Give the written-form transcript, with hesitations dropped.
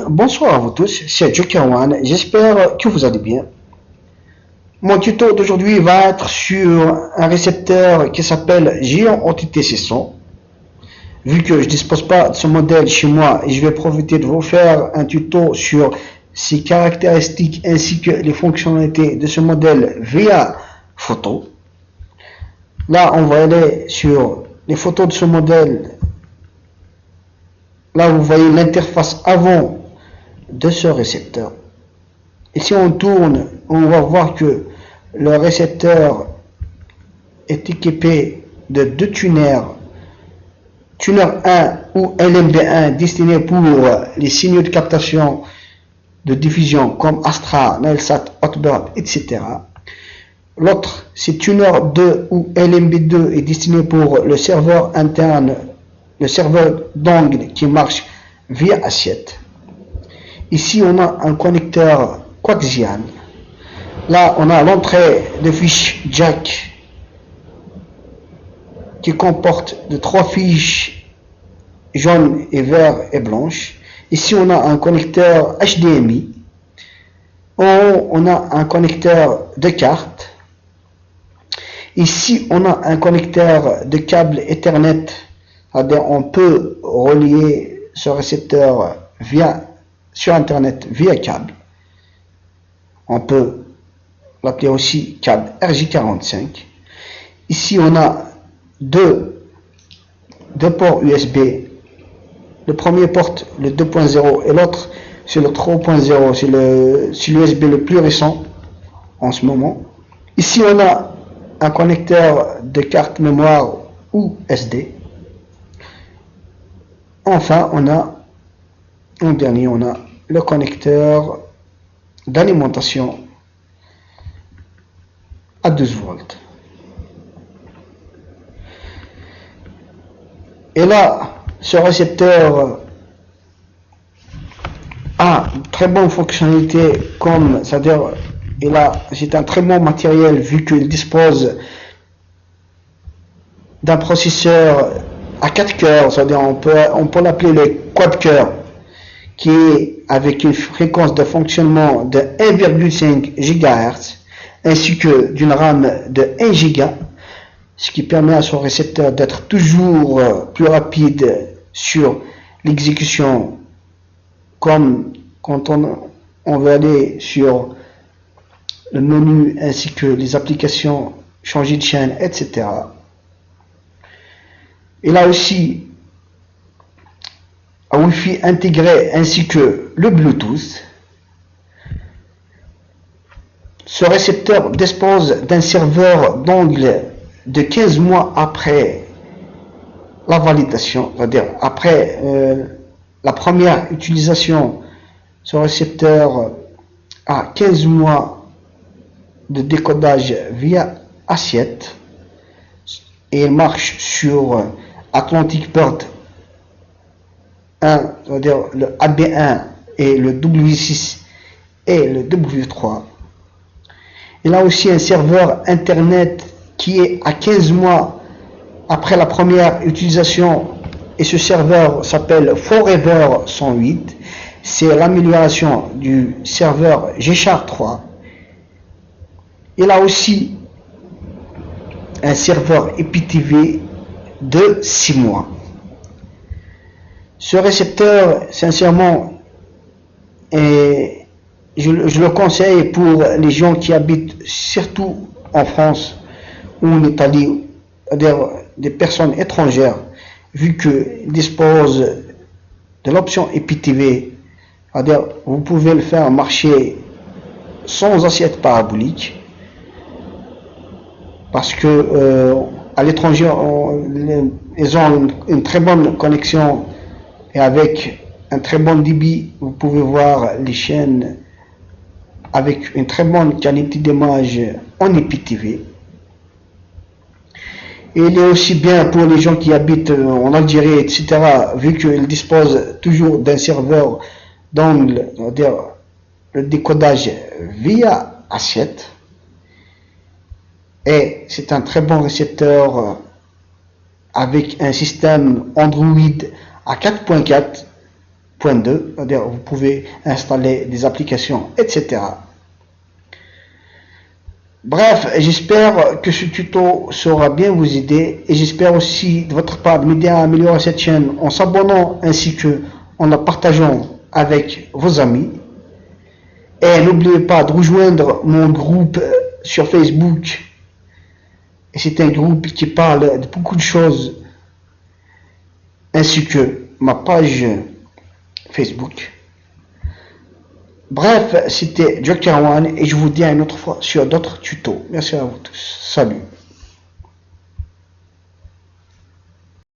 Bonsoir à vous tous, c'est Jokerwan, j'espère que vous allez bien. Mon tuto d'aujourd'hui va être sur un récepteur qui s'appelle Géant Entité 600. Vu que je ne dispose pas de ce modèle chez moi, je vais profiter de vous faire un tuto sur ses caractéristiques ainsi que les fonctionnalités de ce modèle via photo. Là, on va aller sur les photos de ce modèle. Là, vous voyez l'interface avant de ce récepteur. Et si on tourne, on va voir que le récepteur est équipé de deux tuners. Tuner 1 ou LMB1 destiné pour les signaux de captation de diffusion comme Astra, Nilesat, Hotbird, etc. L'autre, c'est Tuner 2 ou LMB2 est destiné pour le serveur interne, le serveur d'angle qui marche via assiette. Ici, on a un connecteur coaxial. Là, on a l'entrée de fiches jack qui comporte de 3 fiches jaunes et vert et blanches. Ici, on a un connecteur HDMI. En haut, on a un connecteur de carte. Ici, on a un connecteur de câble Ethernet. C'est-à-dire, on peut relier ce récepteur sur Internet via câble. On peut l'appeler aussi câble RJ45. Ici, on a deux ports USB. Le premier porte le 2.0 et l'autre c'est le 3.0. C'est l'USB le plus récent en ce moment. Ici, on a un connecteur de carte mémoire ou SD. Enfin, en dernier, on a le connecteur d'alimentation à 12 volts. Et là, ce récepteur a une très bonne fonctionnalité, c'est-à-dire, c'est un très bon matériel vu qu'il dispose d'un processeur à 4 cœurs, c'est-à-dire on peut l'appeler le quad-cœur, qui est avec une fréquence de fonctionnement de 1,5 GHz ainsi que d'une RAM de 1 Go, ce qui permet à son récepteur d'être toujours plus rapide sur l'exécution, comme quand on veut aller sur le menu ainsi que les applications, changer de chaîne, etc. Il a aussi un Wi-Fi intégré ainsi que le Bluetooth. Ce récepteur dispose d'un serveur d'angle de 15 mois après la validation, c'est-à-dire après la première utilisation. Ce récepteur a 15 mois de décodage via assiette et il marche sur Atlantic Bird 1, c'est-à-dire le AB1 et le W6 et le W3. Il a aussi un serveur internet qui est à 15 mois après la première utilisation et ce serveur s'appelle Forever 108. C'est l'amélioration du serveur G-Shark 3. Il a aussi un serveur IPTV de 6 mois. Ce récepteur, sincèrement, je le conseille pour les gens qui habitent surtout en France ou en Italie, c'est-à-dire des personnes étrangères, vu qu'ils disposent de l'option IPTV, c'est-à-dire vous pouvez le faire marcher sans assiette parabolique, parce que à l'étranger, ils ont une très bonne connexion et avec un très bon débit, vous pouvez voir les chaînes avec une très bonne qualité d'image en IPTV. Et il est aussi bien pour les gens qui habitent en Algérie, etc., vu qu'ils disposent toujours d'un serveur d'angle, c'est-à-dire le décodage via assiette. Et c'est un très bon récepteur avec un système Android à 4.4 c'est-à-dire vous pouvez installer des applications, etc. Bref, j'espère que ce tuto saura bien vous aider et j'espère aussi de votre part de m'aider à améliorer cette chaîne en s'abonnant ainsi que en la partageant avec vos amis. Et n'oubliez pas de rejoindre mon groupe sur Facebook. Et c'est un groupe qui parle de beaucoup de choses ainsi que ma page Facebook. Bref, c'était Dr. One et je vous dis à une autre fois sur d'autres tutos. Merci à vous tous. Salut.